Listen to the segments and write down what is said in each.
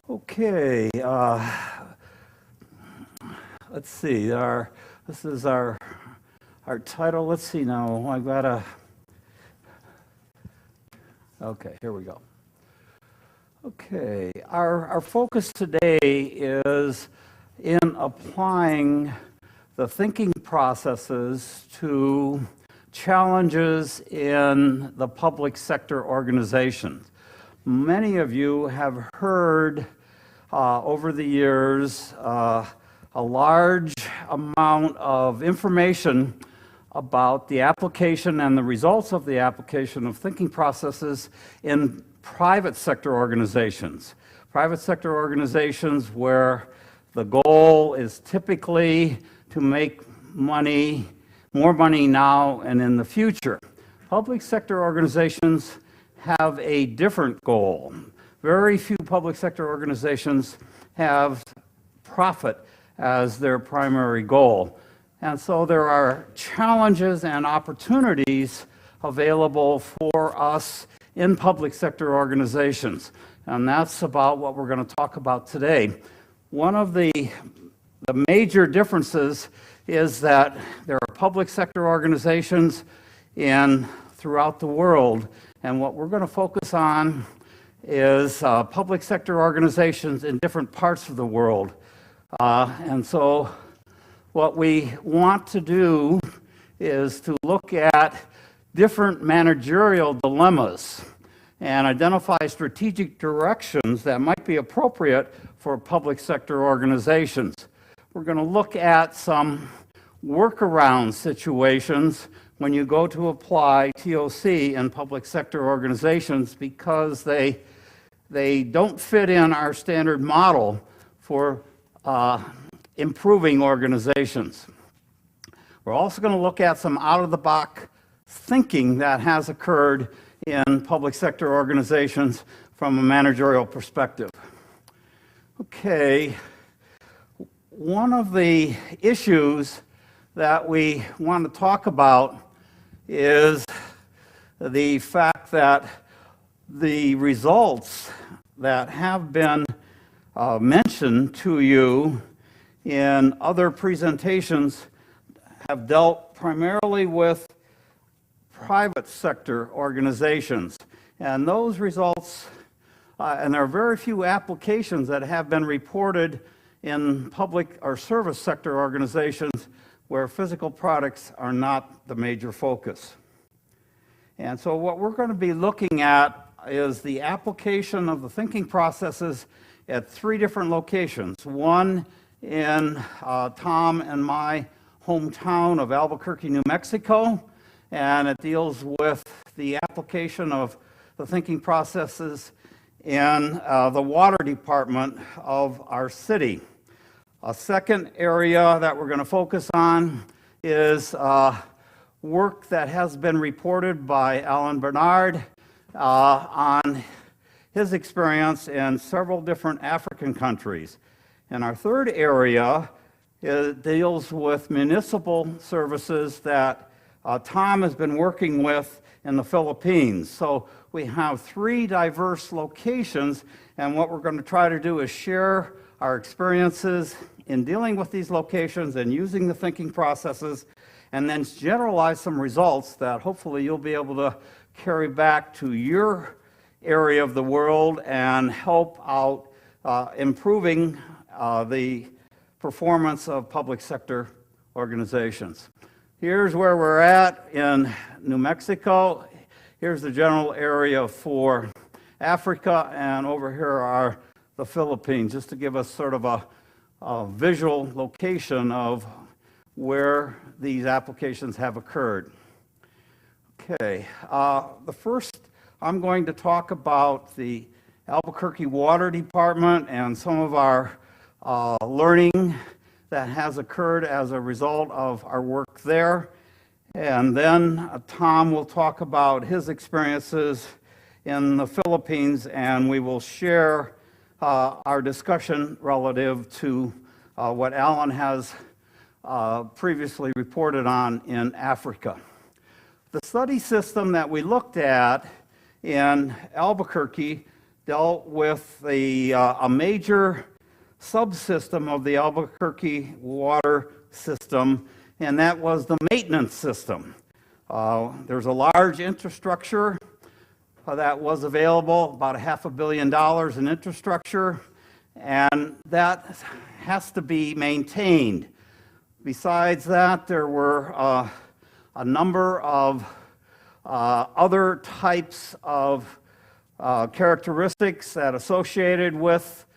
Okay, let's see. This is our title. Let's see now. I've got a. Okay, here we go. Okay, our focus today is in applying the thinking processes to challenges in the public sector organizations. Many of you have heard over the years a large amount of information about the application and the results of the application of thinking processes in private sector organizations. Private sector organizations where the goal is typically to make money, more money now and in the future. Public sector organizations have a different goal. Very few public sector organizations have profit as their primary goal. And so there are challenges and opportunities available for us in public sector organizations. And that's about what we're going to talk about today. One of the major differences is that there are public sector organizations throughout the world. And what we're going to focus on is public sector organizations in different parts of the world. And so what we want to do is to look at different managerial dilemmas and identify strategic directions that might be appropriate for public sector organizations. We're going to look at some workaround situations when you go to apply TOC in public sector organizations because they don't fit in our standard model for improving organizations. We're also going to look at some out-of-the-box thinking that has occurred in public sector organizations from a managerial perspective. Okay, one of the issues that we want to talk about is the fact that the results that have been mentioned to you in other presentations have dealt primarily with private sector organizations. And those results, and there are very few applications that have been reported in public or service sector organizations where physical products are not the major focus. And so what we're going to be looking at is the application of the thinking processes at three different locations. One in Tom and my hometown of Albuquerque, New Mexico, and it deals with the application of the thinking processes in the water department of our city. A second area that we're going to focus on is work that has been reported by Alan Bernard on his experience in several different African countries. And our third area deals with municipal services that Tom has been working with in the Philippines. So we have three diverse locations, and what we're going to try to do is share our experiences in dealing with these locations and using the thinking processes, and then generalize some results that hopefully you'll be able to carry back to your area of the world and help out improving the performance of public sector organizations. Here's where we're at in New Mexico. Here's the general area for Africa, and over here are the Philippines, just to give us sort of a visual location of where these applications have occurred. Okay, the first I'm going to talk about the Albuquerque Water Department and some of our learning that has occurred as a result of our work there. And then Tom will talk about his experiences in the Philippines, and we will share our discussion relative to what Alan has previously reported on in Africa. The study system that we looked at in Albuquerque dealt with a major subsystem of the Albuquerque water system, and that was the maintenance system. There's a large infrastructure that was available, about $500 million in infrastructure, and that has to be maintained. Besides that, there were a number of other types of characteristics that associated with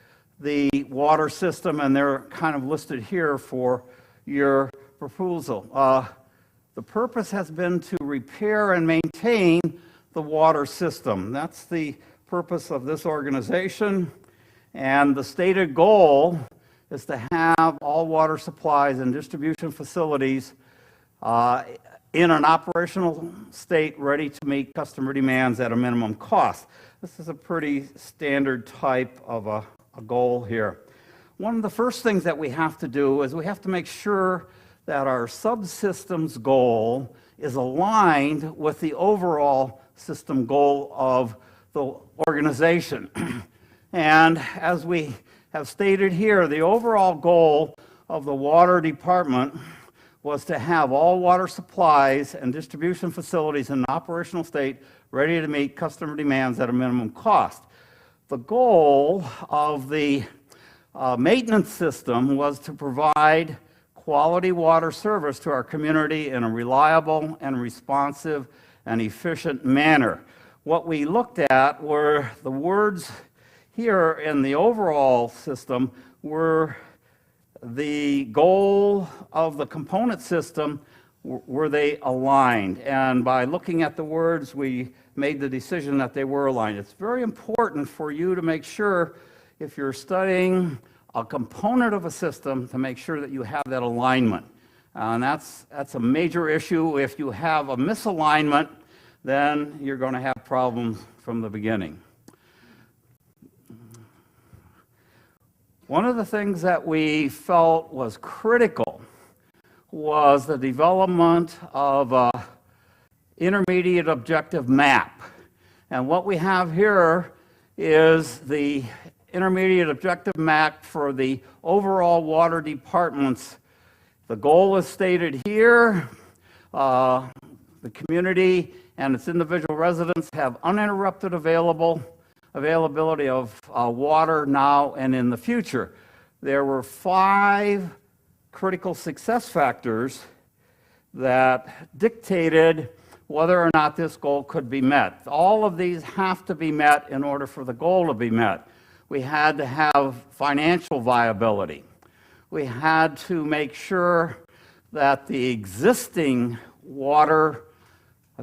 the water system, and they're kind of listed here for your proposal. The purpose has been to repair and maintain the water system. That's the purpose of this organization, and the stated goal is to have all water supplies and distribution facilities in an operational state ready to meet customer demands at a minimum cost. This is a pretty standard type of a goal here. One of the first things that we have to do is we have to make sure that our subsystem's goal is aligned with the overall system goal of the organization. And as we have stated here, the overall goal of the water department was to have all water supplies and distribution facilities in an operational state ready to meet customer demands at a minimum cost. The goal of the maintenance system was to provide quality water service to our community in a reliable and responsive and efficient manner. What we looked at were the words here in the overall system were the goal of the component system, were they aligned? And by looking at the words, we made the decision that they were aligned. It's very important for you to make sure, if you're studying a component of a system, to make sure that you have that alignment. And that's a major issue. If you have a misalignment, then you're going to have problems from the beginning. One of the things that we felt was critical was the development of an intermediate objective map. And what we have here is the intermediate objective map for the overall water departments. The goal is stated here. The community and its individual residents have uninterrupted availability of water now and in the future. There were 5 critical success factors that dictated whether or not this goal could be met. All of these have to be met in order for the goal to be met. We had to have financial viability. We had to make sure that the existing water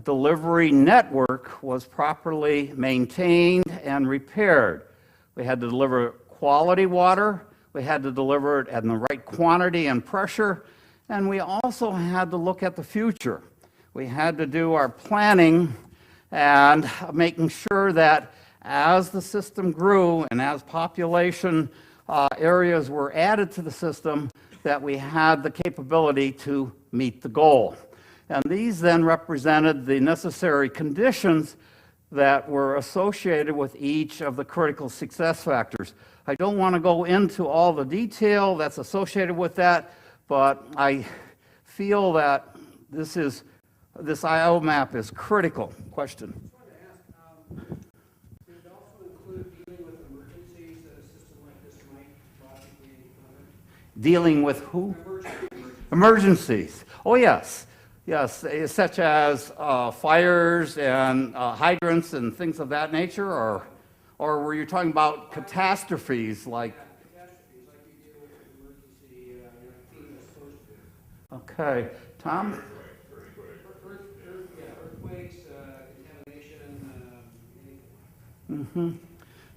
delivery network was properly maintained and repaired. We had to deliver quality water, we had to deliver it in the right quantity and pressure, and we also had to look at the future. We had to do our planning and making sure that as the system grew and as population areas were added to the system, that we had the capability to meet the goal. And these then represented the necessary conditions that were associated with each of the critical success factors. I don't want to go into all the detail that's associated with that, but I feel that this IO map is critical. Question? I wanted to ask, did it also include dealing with emergencies that a system like this might logically encounter? Dealing with who? Emergencies. Oh, yes. Yes, such as fires and hydrants and things of that nature, or were you talking about catastrophes like? Yeah, catastrophes, like you deal with an emergency, team that's supposed to. Okay, Tom? Earthquakes, contamination, Mm-hmm.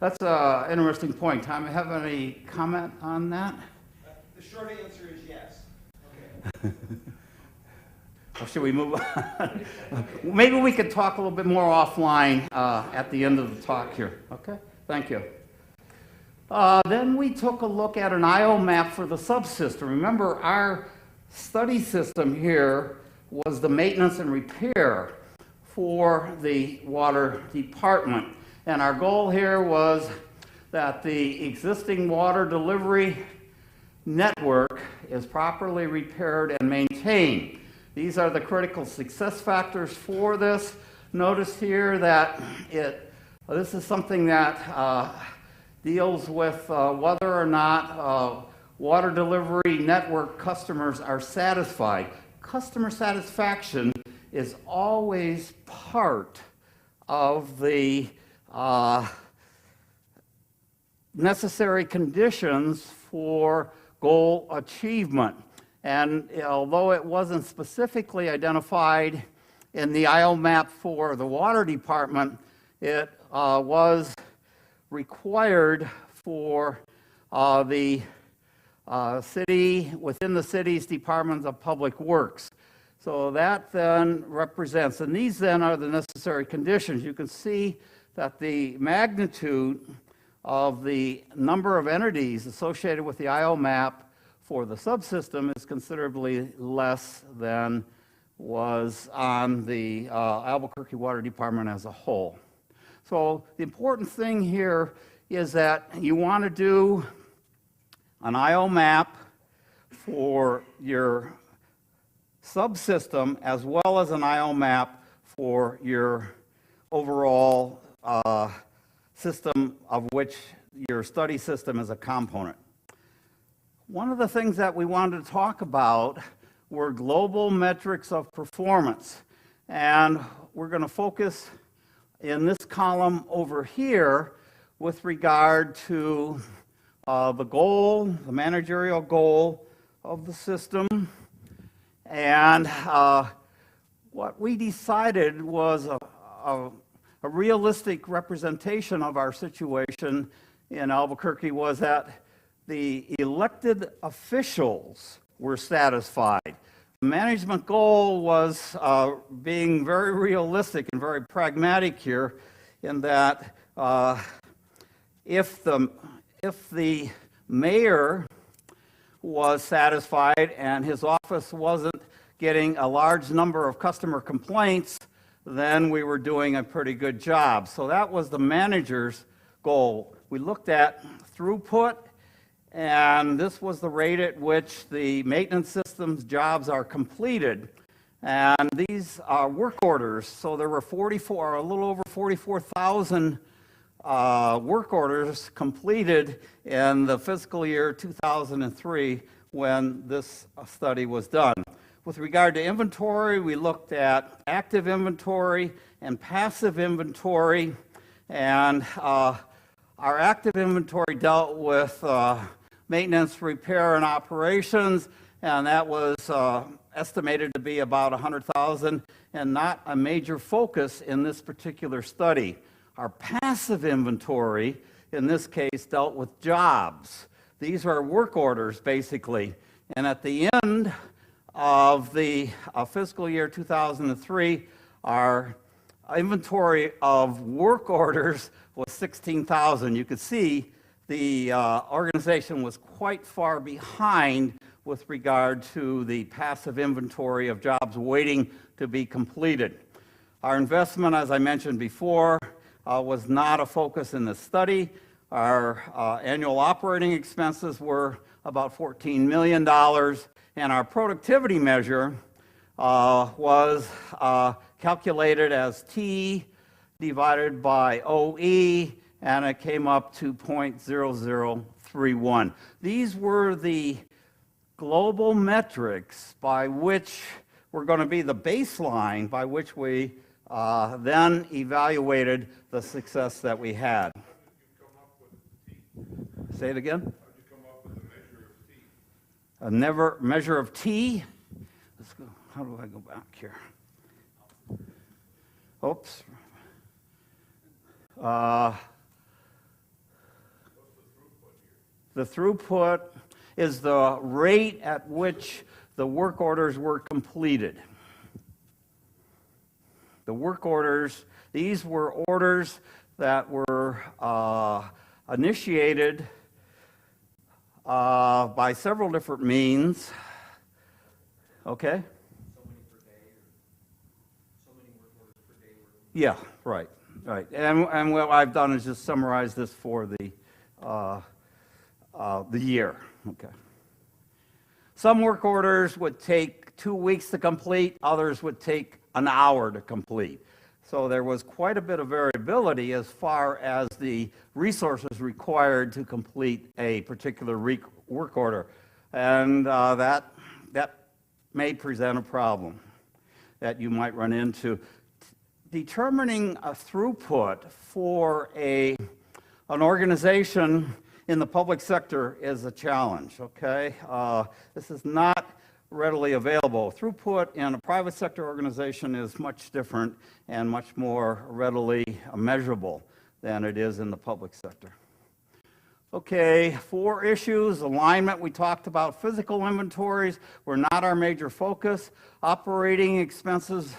That's an interesting point. Tom, have any comment on that? The short answer is yes. Okay. Or should we move on? Maybe we could talk a little bit more offline at the end of the talk here. Okay, thank you. Then we took a look at an IO map for the subsystem. Remember, our study system here was the maintenance and repair for the water department. And our goal here was that the existing water delivery network is properly repaired and maintained. These are the critical success factors for this. Notice here that this is something that deals with whether or not water delivery network customers are satisfied. Customer satisfaction is always part of the necessary conditions for goal achievement. And although it wasn't specifically identified in the IO map for the water department, it was required for the city, within the city's departments of public works. So that then represents, and these then are the necessary conditions. You can see that the magnitude of the number of entities associated with the IO map for the subsystem is considerably less than was on the Albuquerque Water Department as a whole. So the important thing here is that you want to do an IO map for your subsystem as well as an IO map for your overall system of which your study system is a component. One of the things that we wanted to talk about were global metrics of performance. And we're going to focus in this column over here with regard to the goal, the managerial goal of the system. And what we decided was a realistic representation of our situation in Albuquerque was that the elected officials were satisfied. The management goal was being very realistic and very pragmatic here in that if the mayor was satisfied and his office wasn't getting a large number of customer complaints, then we were doing a pretty good job. So that was the manager's goal. We looked at throughput, and this was the rate at which the maintenance systems jobs are completed. And these are work orders. So there were a little over 44,000 work orders completed in the fiscal year 2003 when this study was done. With regard to inventory, we looked at active inventory and passive inventory, and our active inventory dealt with maintenance, repair, and operations, and that was estimated to be about 100,000 and not a major focus in this particular study. Our passive inventory, in this case, dealt with jobs. These are work orders, basically. And at the end of the fiscal year 2003, our inventory of work orders was 16,000. You could see the organization was quite far behind with regard to the passive inventory of jobs waiting to be completed. Our investment, as I mentioned before, was not a focus in the study. Our annual operating expenses were about $14 million, and our productivity measure was calculated as T divided by OE, and it came up to 0.0031. These were the global metrics by which were going to be the baseline by which we then evaluated the success that we had. How did you come up with T? Say it again. How did you come up with the measure of T? A measure of T. Let's go. How do I go back here? Oops. The throughput is the rate at which the work orders were completed. The work orders, these were orders that were initiated by several different means. Okay? So many per day, or so many work orders per day. Yeah, right. Right, and what I've done is just summarize this for the year, okay. Some work orders would take 2 weeks to complete, others would take an hour to complete. So there was quite a bit of variability as far as the resources required to complete a particular work order. And that may present a problem that you might run into. Determining a throughput for an organization in the public sector is a challenge, okay? This is not readily available. Throughput in a private sector organization is much different and much more readily measurable than it is in the public sector. Okay, 4 issues. Alignment, we talked about. Physical inventories were not our major focus. Operating expenses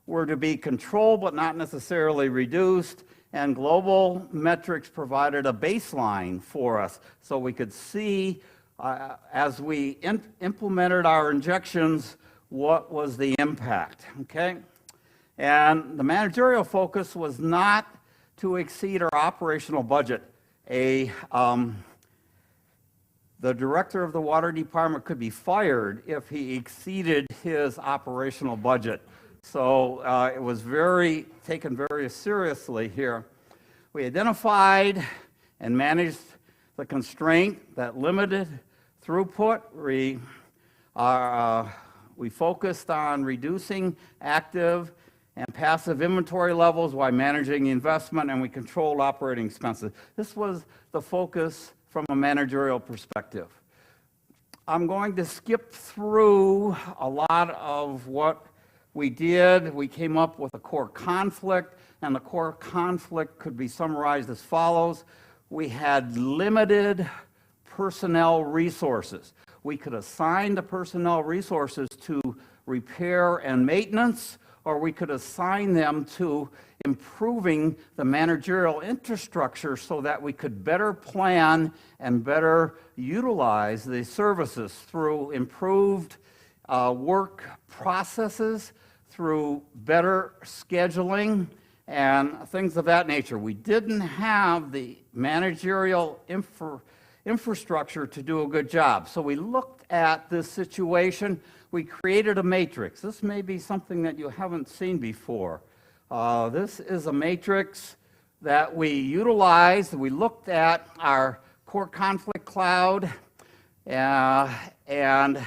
were to be controlled but not necessarily reduced. And global metrics provided a baseline for us so we could see as we implemented our injections what was the impact, okay? And the managerial focus was not to exceed our operational budget. The director of the water department could be fired if he exceeded his operational budget. So it was taken very seriously here. We identified and managed the constraint that limited throughput. We focused on reducing active and passive inventory levels while managing the investment, and we controlled operating expenses. This was the focus from a managerial perspective. I'm going to skip through a lot of what we did. We came up with a core conflict, and the core conflict could be summarized as follows. We had limited personnel resources. We could assign the personnel resources to repair and maintenance, or we could assign them to improving the managerial infrastructure so that we could better plan and better utilize the services through improved work processes, through better scheduling, and things of that nature. We didn't have the managerial infrastructure to do a good job. So we looked at this situation. We created a matrix. This may be something that you haven't seen before. This is a matrix that we utilized. We looked at our core conflict cloud, and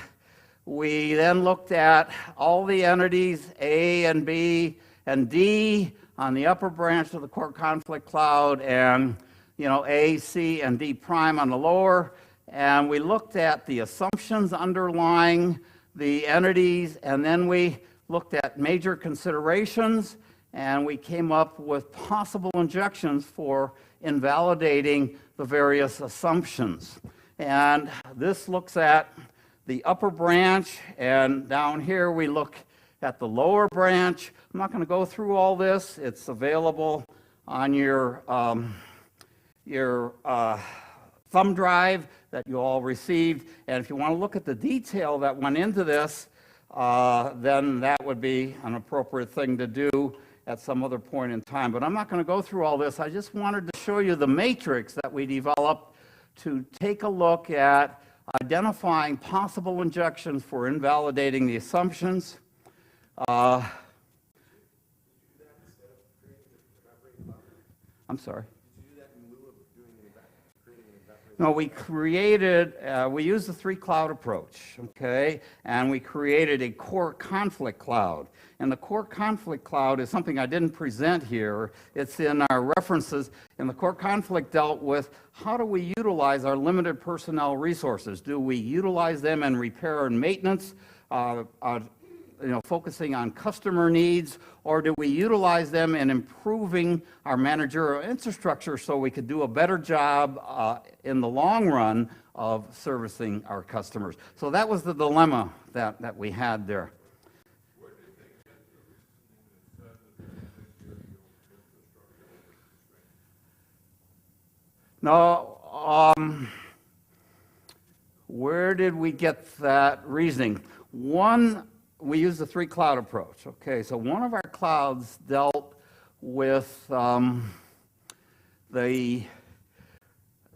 we then looked at all the entities, A and B and D, on the upper branch of the core conflict cloud, and A, C, and D prime on the lower. And we looked at the assumptions underlying the entities, and then we looked at major considerations, and we came up with possible injections for invalidating the various assumptions. And this looks at the upper branch, and down here we look at the lower branch. I'm not going to go through all this. It's available on your thumb drive that you all received. And if you want to look at the detail that went into this, then that would be an appropriate thing to do at some other point in time. But I'm not going to go through all this. I just wanted to show you the matrix that we developed to take a look at identifying possible injections for invalidating the assumptions. I'm sorry. No, we used the 3-cloud approach, okay? And we created a core conflict cloud. And the core conflict cloud is something I didn't present here. It's in our references. And the core conflict dealt with how do we utilize our limited personnel resources? Do we utilize them in repair and maintenance, focusing on customer needs, or do we utilize them in improving our managerial infrastructure so we could do a better job in the long run of servicing our customers? So that was the dilemma that we had there. Where did they get the reasoning that said that the managerial infrastructure was constrained? No, where did we get that reasoning? One, we use the 3-cloud approach, okay? So one of our clouds dealt with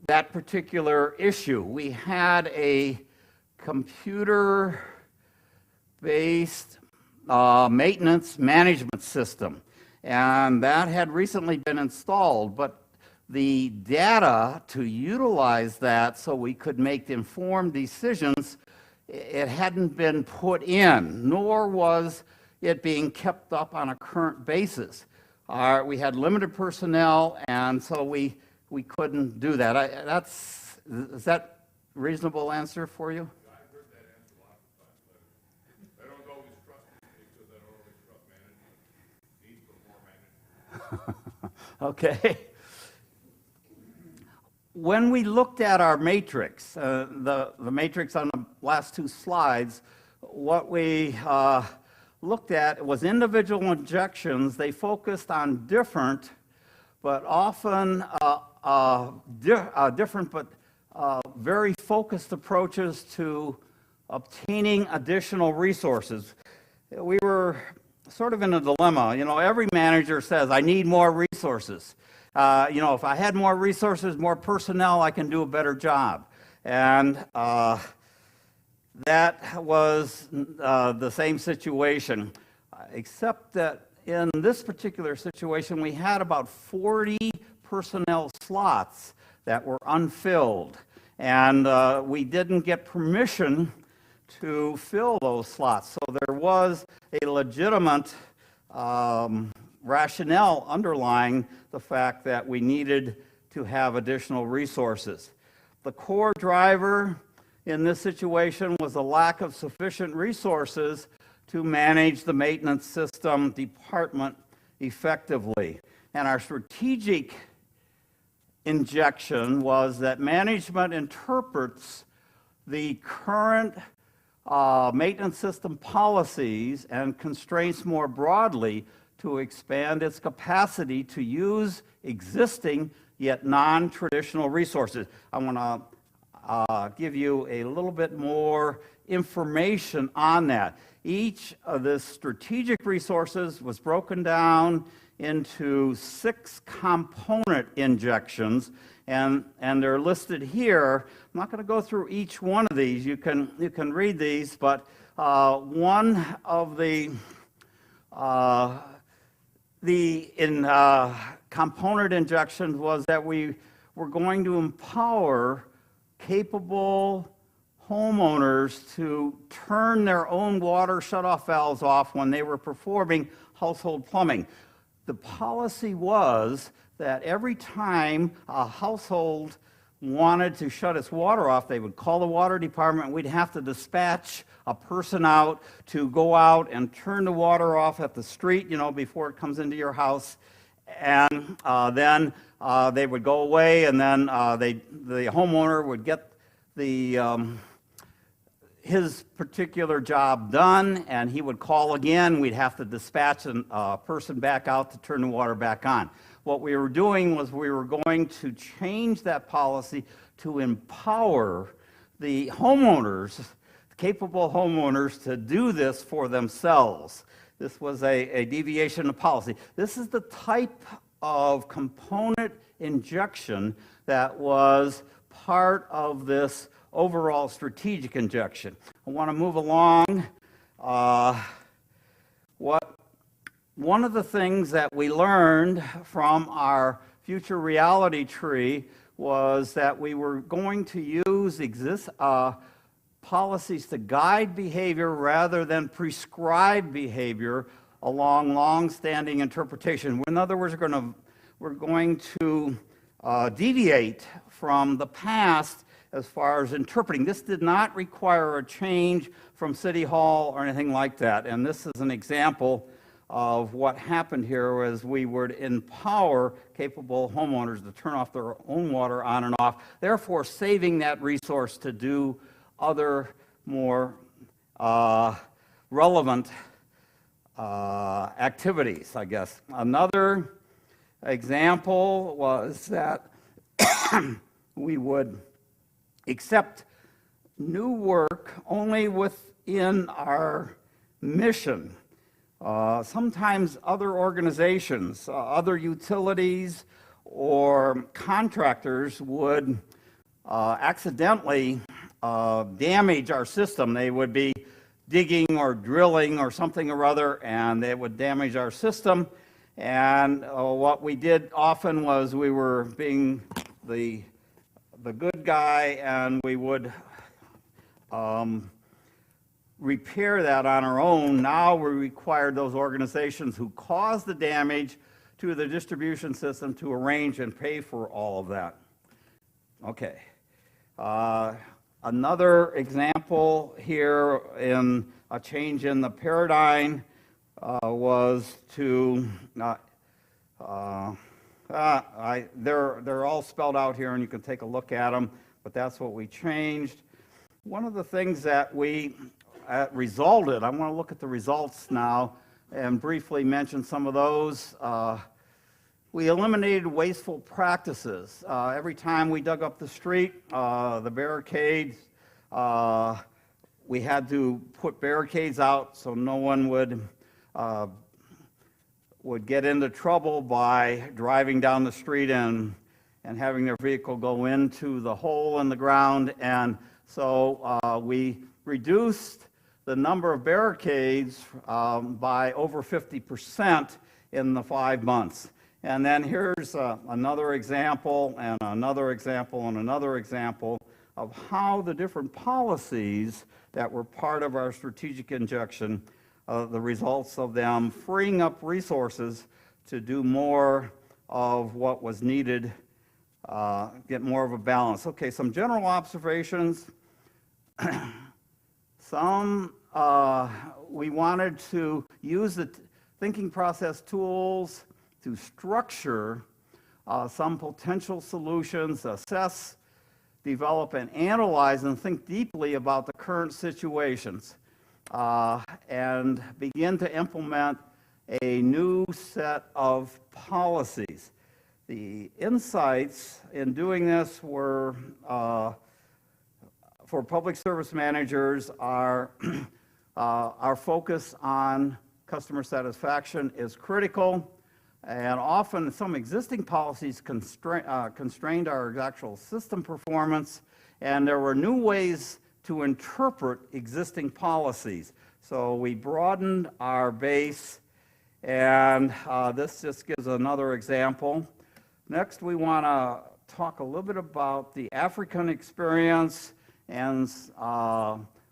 that particular issue. We had a computer-based maintenance management system, and that had recently been installed, but the data to utilize that so we could make informed decisions, it hadn't been put in, nor was it being kept up on a current basis. We had limited personnel, and so we couldn't do that. Is that a reasonable answer for you? Yeah, I've heard that answer lots of times, but I don't always trust it because I don't always trust management. Needs for more management. Okay. When we looked at our matrix, the matrix on the last two slides, what we looked at was individual injections. They focused on different, but often different but very focused approaches to obtaining additional resources. We were sort of in a dilemma. You know, every manager says, I need more resources. You know, if I had more resources, more personnel, I can do a better job. And that was the same situation, except that in this particular situation, we had about 40 personnel slots that were unfilled. And we didn't get permission to fill those slots. So there was a legitimate rationale underlying the fact that we needed to have additional resources. The core driver in this situation was a lack of sufficient resources to manage the maintenance system department effectively. And our strategic injection was that management interprets the current maintenance system policies and constraints more broadly to expand its capacity to use existing yet non-traditional resources. I want to give you a little bit more information on that. Each of the strategic resources was broken down into 6 component injections, and they're listed here. I'm not going to go through each one of these. You can read these, but one of the component injections was that we were going to empower capable homeowners to turn their own water shutoff valves off when they were performing household plumbing. The policy was that every time a household wanted to shut its water off, they would call the water department, and we'd have to dispatch a person out to go out and turn the water off at the street, you know, before it comes into your house. And then they would go away, and then the homeowner would get his particular job done, and he would call again. We'd have to dispatch a person back out to turn the water back on. What we were doing was we were going to change that policy to empower the homeowners, capable homeowners, to do this for themselves. This was a deviation of policy. This is the type of component injection that was part of this overall strategic injection. I want to move along. One of the things that we learned from our future reality tree was that we were going to use policies to guide behavior rather than prescribe behavior along long-standing interpretation. In other words, we're going to deviate from the past as far as interpreting. This did not require a change from City Hall or anything like that. And this is an example of what happened here, as we would empower capable homeowners to turn off their own water on and off, therefore saving that resource to do other more relevant activities, I guess. Another example was that we would accept new work only within our mission. Sometimes other organizations, other utilities, or contractors would accidentally damage our system. They would be digging or drilling or something or other, and they would damage our system. And what we did often was we were being the good guy, and we would repair that on our own. Now we require those organizations who caused the damage to the distribution system to arrange and pay for all of that. Okay. Another example here in a change in the paradigm was to, they're all spelled out here and you can take a look at them, but that's what we changed. One of the things that we resulted, I want to look at the results now and briefly mention some of those. We eliminated wasteful practices. Every time we dug up the street, the barricades, we had to put barricades out so no one would get into trouble by driving down the street and having their vehicle go into the hole in the ground. And so we reduced the number of barricades by over 50% in the 5 months. And then here's another example, and another example, and another example of how the different policies that were part of our strategic injection, the results of them freeing up resources to do more of what was needed, get more of a balance. Okay, some general observations. We wanted to use the thinking process tools to structure some potential solutions, assess, develop, and analyze and think deeply about the current situations, and begin to implement a new set of policies. The insights in doing this were, for public service managers, our focus on customer satisfaction is critical. And often some existing policies constrained our actual system performance, and there were new ways to interpret existing policies. So we broadened our base, and this just gives another example. Next, we want to talk a little bit about the African experience, and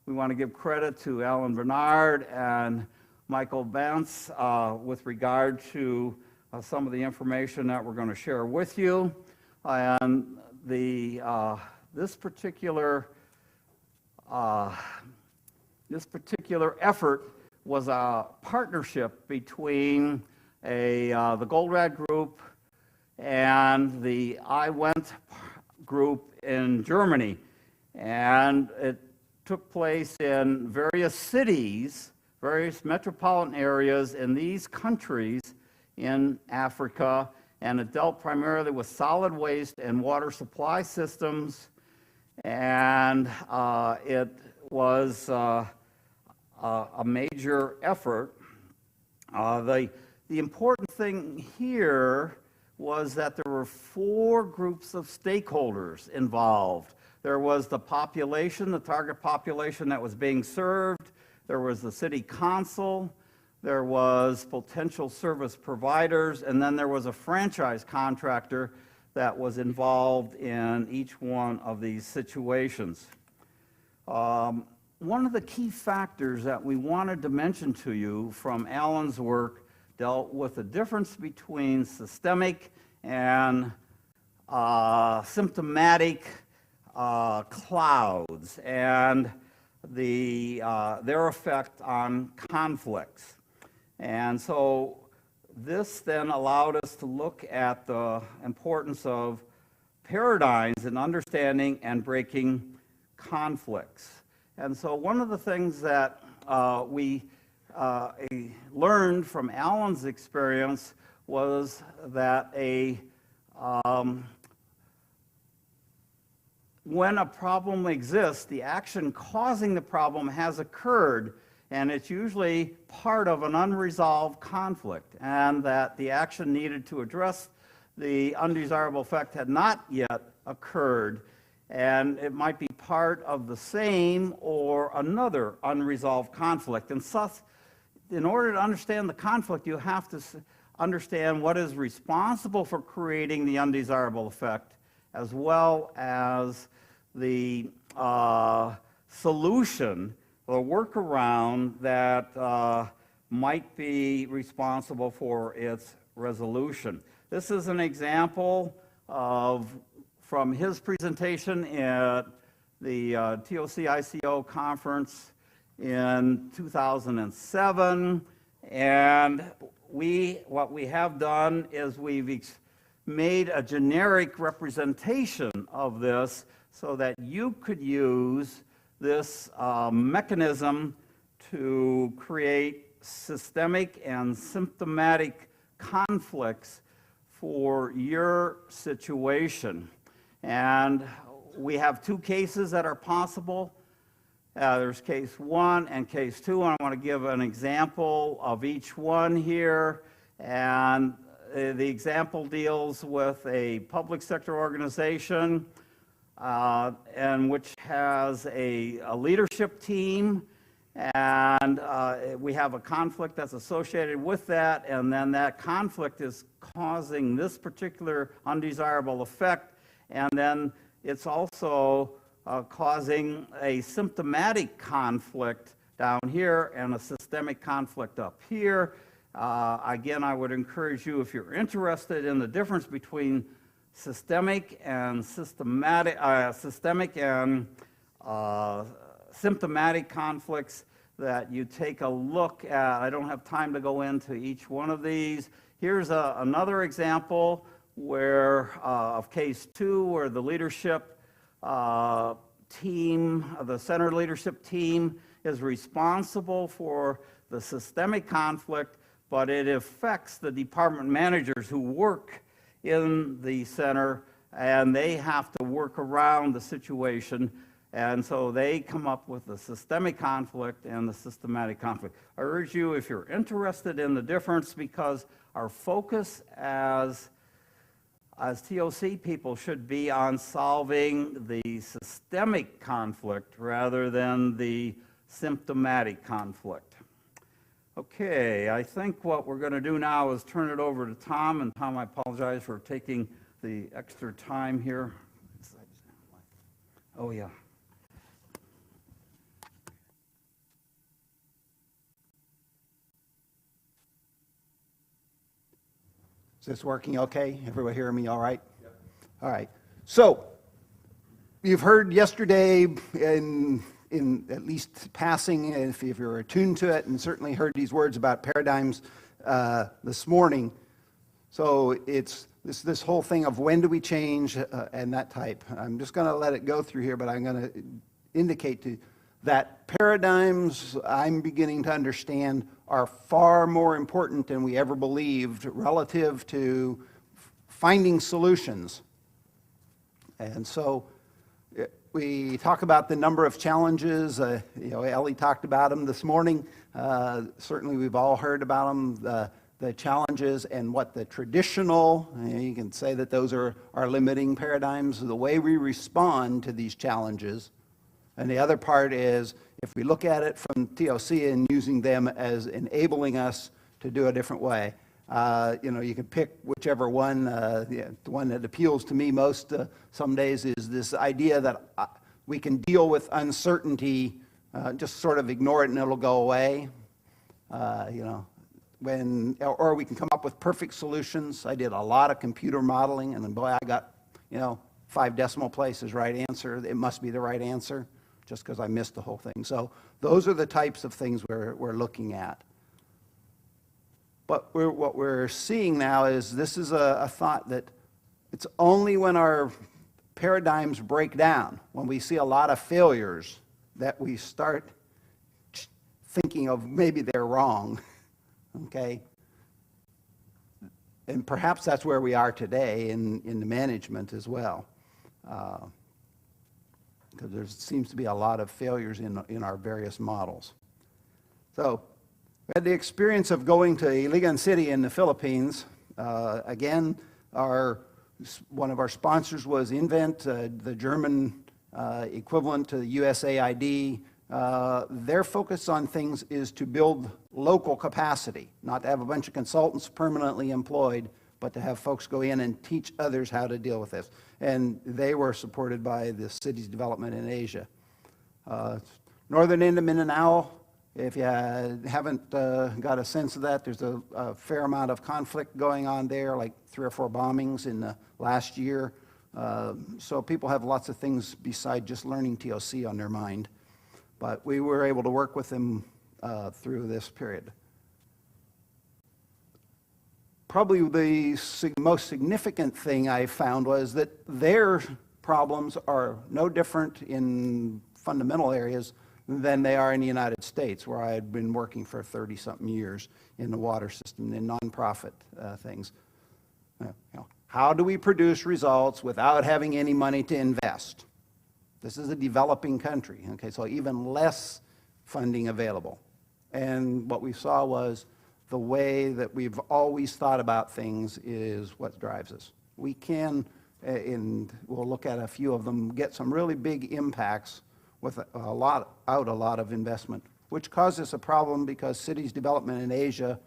we want to give credit to Alan Bernard and Michael Bentz with regard to some of the information that we're going to share with you. And this particular effort was a partnership between the Goldratt Group and the I-Went group in Germany. And it took place in various cities, various metropolitan areas in these countries in Africa, and it dealt primarily with solid waste and water supply systems, and it was a major effort. The important thing here was that there were 4 groups of stakeholders involved. There was the population, the target population that was being served. There was the city council. There was potential service providers, and then there was a franchise contractor that was involved in each one of these situations. One of the key factors that we wanted to mention to you from Alan's work dealt with the difference between systemic and symptomatic clouds and their effect on conflicts. And so this then allowed us to look at the importance of paradigms in understanding and breaking conflicts. And so one of the things that we learned from Alan's experience was that when a problem exists, the action causing the problem has occurred, and it's usually part of an unresolved conflict, and that the action needed to address the undesirable effect had not yet occurred, and it might be part of the same or another unresolved conflict. And thus, in order to understand the conflict, you have to understand what is responsible for creating the undesirable effect, as well as the solution or workaround that might be responsible for its resolution. This is an example from his presentation at the TOC ICO conference in 2007, and what we have done is we've made a generic representation of this so that you could use this mechanism to create systemic and symptomatic conflicts for your situation. And we have two cases that are possible. There's case 1 and case 2, and I want to give an example of each one here. And the example deals with a public sector organization and which has a leadership team, and we have a conflict that's associated with that, and then that conflict is causing this particular undesirable effect, and then it's also causing a symptomatic conflict down here and a systemic conflict up here. Again, I would encourage you, if you're interested in the difference between systemic and symptomatic conflicts, that you take a look at. I don't have time to go into each one of these. Here's another example where of case 2, where the leadership team, the center leadership team, is responsible for the systemic conflict, but it affects the department managers who work in the center, and they have to work around the situation, and so they come up with the systemic conflict and the systematic conflict. I urge you, if you're interested in the difference, because our focus as TOC people should be on solving the systemic conflict rather than the symptomatic conflict. Okay, I think what we're going to do now is turn it over to Tom, and Tom, I apologize for taking the extra time here. Oh, yeah. Is this working okay? Everybody hearing me all right? Yep. All right. So, you've heard yesterday in at least passing, if you're attuned to it, and certainly heard these words about paradigms this morning. So it's this whole thing of when do we change and that type. I'm just going to let it go through here, but I'm going to indicate to that paradigms, I'm beginning to understand, are far more important than we ever believed relative to finding solutions. And so we talk about the number of challenges. Ellie talked about them this morning. Certainly we've all heard about them, the challenges and what the traditional, you can say that those are our limiting paradigms, the way we respond to these challenges. And the other part is, if we look at it from TOC and using them as enabling us to do a different way. You can pick whichever one. The one that appeals to me most some days is this idea that we can deal with uncertainty, just sort of ignore it and it'll go away. Or we can come up with perfect solutions. I did a lot of computer modeling, and boy, I got 5 decimal places right answer. It must be the right answer, just because I missed the whole thing. So those are the types of things we're looking at. But what we're seeing now is this is a thought that it's only when our paradigms break down, when we see a lot of failures, that we start thinking of maybe they're wrong, okay? And perhaps that's where we are today in the management as well. Because there seems to be a lot of failures in our various models. So, we had the experience of going to Iligan City in the Philippines. Again, one of our sponsors was Invent, the German equivalent to the USAID. Their focus on things is to build local capacity, not to have a bunch of consultants permanently employed, but to have folks go in and teach others how to deal with this. And they were supported by the city's development in Asia. Northern end of Mindanao, if you haven't got a sense of that, there's a fair amount of conflict going on there, like 3 or 4 bombings in the last year. So people have lots of things beside just learning TOC on their mind. But we were able to work with them through this period. Probably the most significant thing I found was that their problems are no different in fundamental areas than they are in the United States, where I had been working for 30-something years in the water system, in nonprofit things. How do we produce results without having any money to invest? This is a developing country, okay, so even less funding available. And what we saw was the way that we've always thought about things is what drives us. We can, and we'll look at a few of them, get some really big impacts with a lot of investment, which causes a problem because cities development in Asia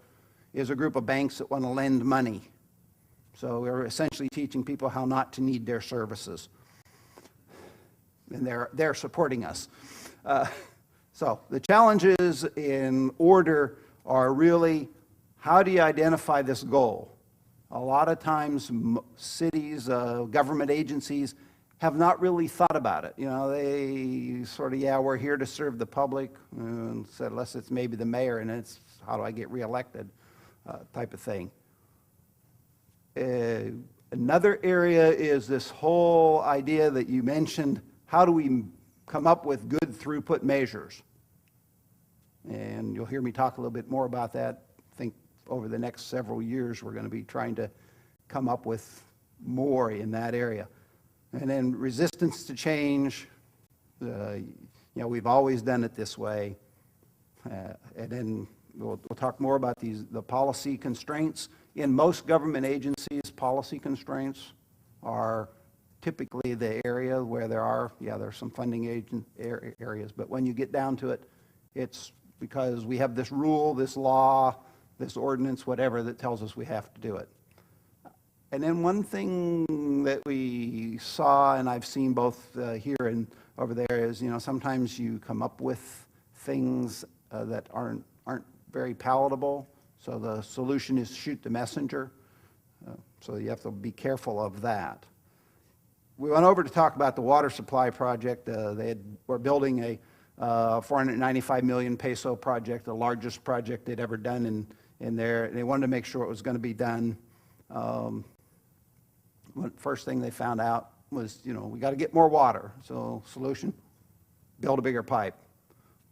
is a group of banks that want to lend money. So we're essentially teaching people how not to need their services. And they're supporting us. So the challenges in order are really, how do you identify this goal? A lot of times cities, government agencies have not really thought about it. You know, they sort of, yeah, we're here to serve the public, and said, unless it's maybe the mayor and it's how do I get reelected type of thing. Another area is this whole idea that you mentioned, how do we come up with good throughput measures? And you'll hear me talk a little bit more about that. I think over the next several years we're going to be trying to come up with more in that area. And then resistance to change, you know, we've always done it this way. And then we'll talk more about the policy constraints. In most government agencies, policy constraints are typically the area where there's some funding areas, but when you get down to it, it's because we have this rule, this law, this ordinance, whatever, that tells us we have to do it. And then one thing that we saw, and I've seen both here and over there, is, you know, sometimes you come up with things that aren't very palatable, so the solution is shoot the messenger. So you have to be careful of that. We went over to talk about the water supply project. They were building a 495 million peso project, the largest project they'd ever done in there. They wanted to make sure it was going to be done. First thing they found out was, you know, we got to get more water. So solution, build a bigger pipe.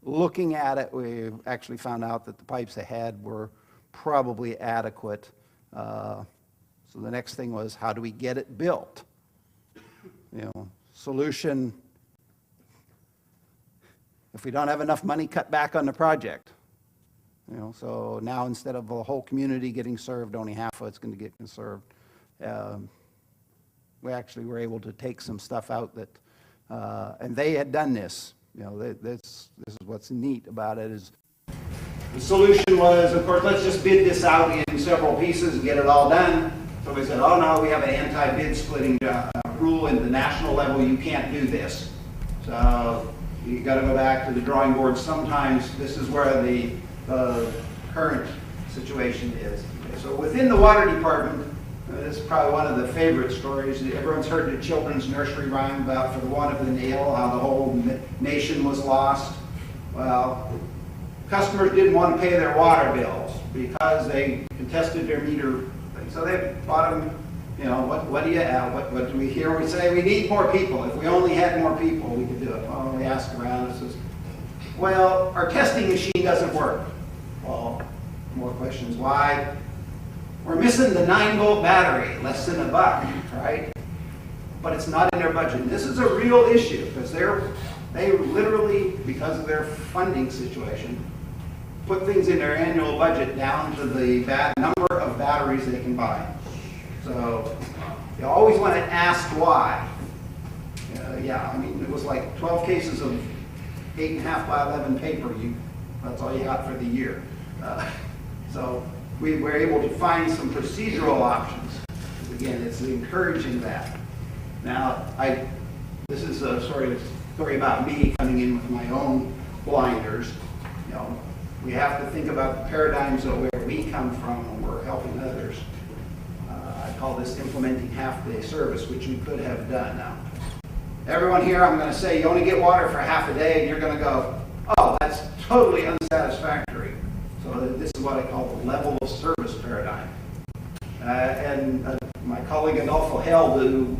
Looking at it, we actually found out that the pipes they had were probably adequate. So the next thing was, how do we get it built? You know, solution, if we don't have enough money, cut back on the project. You know, so now instead of the whole community getting served, only half of it's going to get conserved. We actually were able to take some stuff out that, and they had done this. You know, this is what's neat about it is, the solution was, of course, let's just bid this out in several pieces and get it all done. So we said, oh no, we have an anti-bid splitting rule at the national level, you can't do this. So you got to go back to the drawing board. Sometimes this is where the current situation is. So within the water department, this is probably one of the favorite stories. Everyone's heard the children's nursery rhyme about for the want of the nail, how the whole nation was lost. Well, customers didn't want to pay their water bills because they contested their meter thing. So they bought them, you know, what do you have? What do we hear? We say, we need more people. If we only had more people, we could do it. Well, we ask around, it says, well, our testing machine doesn't work. Well, more questions, why? We're missing the 9-volt battery, less than $1, right? But it's not in their budget. This is a real issue because they literally, because of their funding situation, put things in their annual budget down to the number of batteries they can buy. So you always want to ask why. Yeah, I mean, it was like 12 cases of 8.5 by 11 paper. That's all you got for the year. So we were able to find some procedural options. Again, it's encouraging that. Now, this is a sort of story about me coming in with my own blinders. You know, we have to think about the paradigms of where we come from when we're helping others. I call this implementing half-day service, which we could have done. Now, everyone here, I'm going to say you only get water for half a day, and you're going to go, oh, that's totally unsatisfactory. So this is what I call the level of service paradigm. My colleague Adolfo Held, who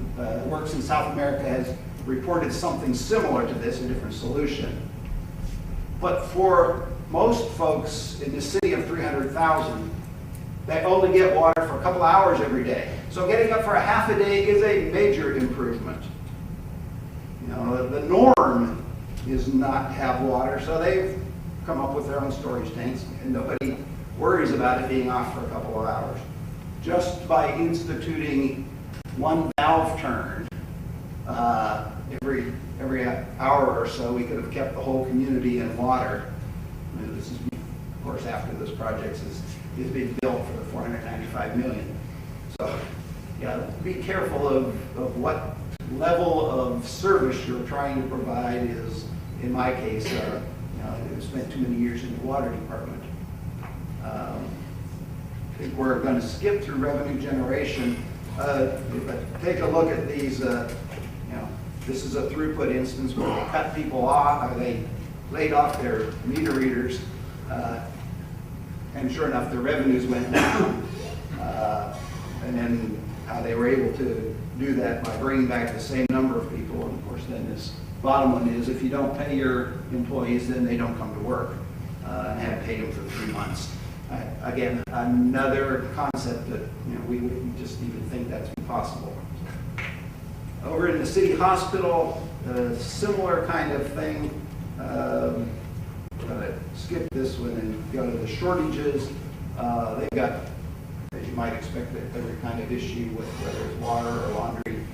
works in South America, has reported something similar to this, a different solution. But for most folks in the city of 300,000, they only get water for a couple hours every day. So getting up for a half a day is a major improvement. You know, the norm is not to have water, so they've come up with their own storage tanks, and nobody worries about it being off for a couple of hours. Just by instituting one valve turn every hour or so, we could have kept the whole community in water. And this is, of course, after this project is being built for the $495 million. So, yeah, be careful of what level of service you're trying to provide is, in my case, you know, I've spent too many years in the water department. I think we're going to skip through revenue generation. Take a look at these, you know, this is a throughput instance where they cut people off, or they laid off their meter readers, and sure enough, their revenues went down. And then how they were able to do that by bringing back the same number of people. And of course, then this bottom one is if you don't pay your employees, then they don't come to work, and have to pay them for 3 months. Again, another concept that, you know, we wouldn't just even think that's possible. Over in the city hospital, a similar kind of thing. I'm going to skip this one and go to the shortages. They've got, as you might expect, every kind of issue with whether it's water or laundry,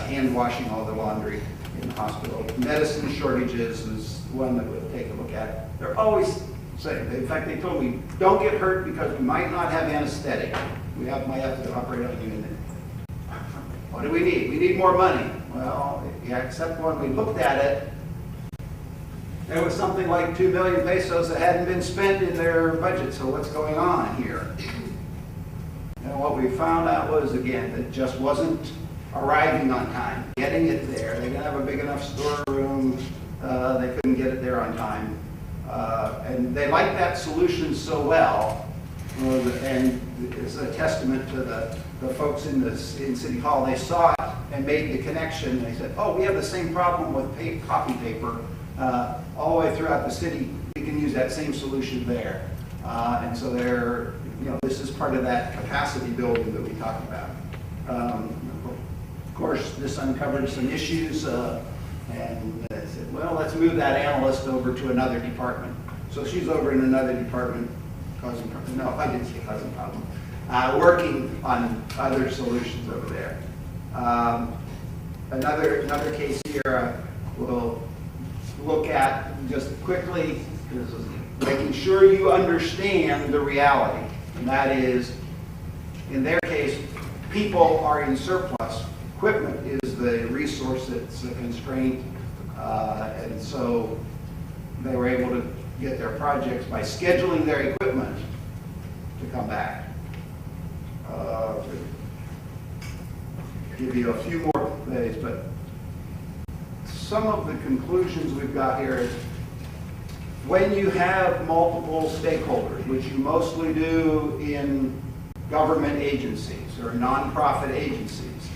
hand washing all the laundry in the hospital. Medicine shortages is one that we'll take a look at. They're always saying, in fact, they told me, don't get hurt because we might not have anesthetic. We might have to operate on you. What do we need? We need more money. Well, yeah, except when we looked at it, there was something like 2 million pesos that hadn't been spent in their budget. So what's going on here? And what we found out was, again, that it just wasn't arriving on time, getting it there. They didn't have a big enough storeroom. They couldn't get it there on time. And they liked that solution so well, and it's a testament to the folks in City Hall. They saw it and made the connection. They said, oh, we have the same problem with copy paper all the way throughout the city. We can use that same solution there. And so they're, you know, this is part of that capacity building that we talked about. Of course, this uncovered some issues, and they said, well, let's move that analyst over to another department. So she's over in another department, causing problem. No, I didn't say causing problem. Working on other solutions over there. Another case here we'll look at just quickly is making sure you understand the reality. And that is, in their case, people are in surplus. Equipment is the resource that's a constraint, and so they were able to get their projects by scheduling their equipment to come back. Give you a few more days, but some of the conclusions we've got here is when you have multiple stakeholders, which you mostly do in government agencies or nonprofit agencies,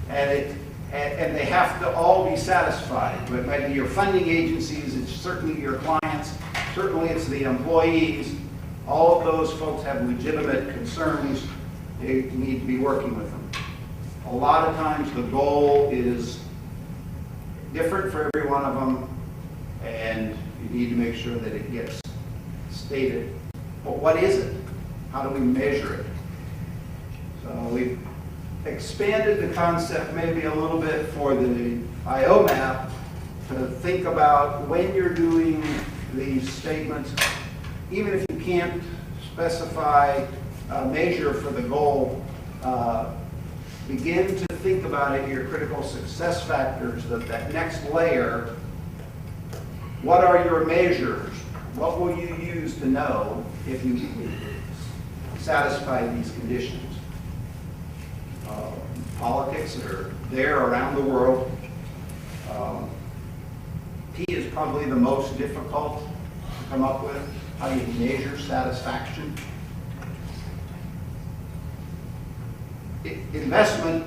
and they have to all be satisfied. It might be your funding agencies, it's certainly your clients, certainly it's the employees. All of those folks have legitimate concerns. They need to be working with them. A lot of times the goal is different for every one of them, and you need to make sure that it gets stated, but what is it? How do we measure it? So we've expanded the concept maybe a little bit for the IO map to think about when you're doing these statements, even if you can't specify a measure for the goal, begin to think about it, your critical success factors, that next layer. What are your measures? What will you use to know if you satisfy these conditions? Politics are there around the world. P is probably the most difficult to come up with. How do you measure satisfaction? Investment,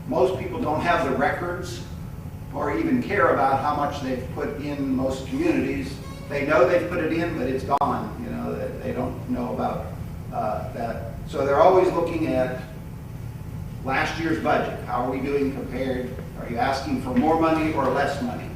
most people don't have the records or even care about how much they've put in most communities. They know they've put it in, but it's gone. You know, they don't know about that. So they're always looking at last year's budget. How are we doing compared? Are you asking for more money or less money?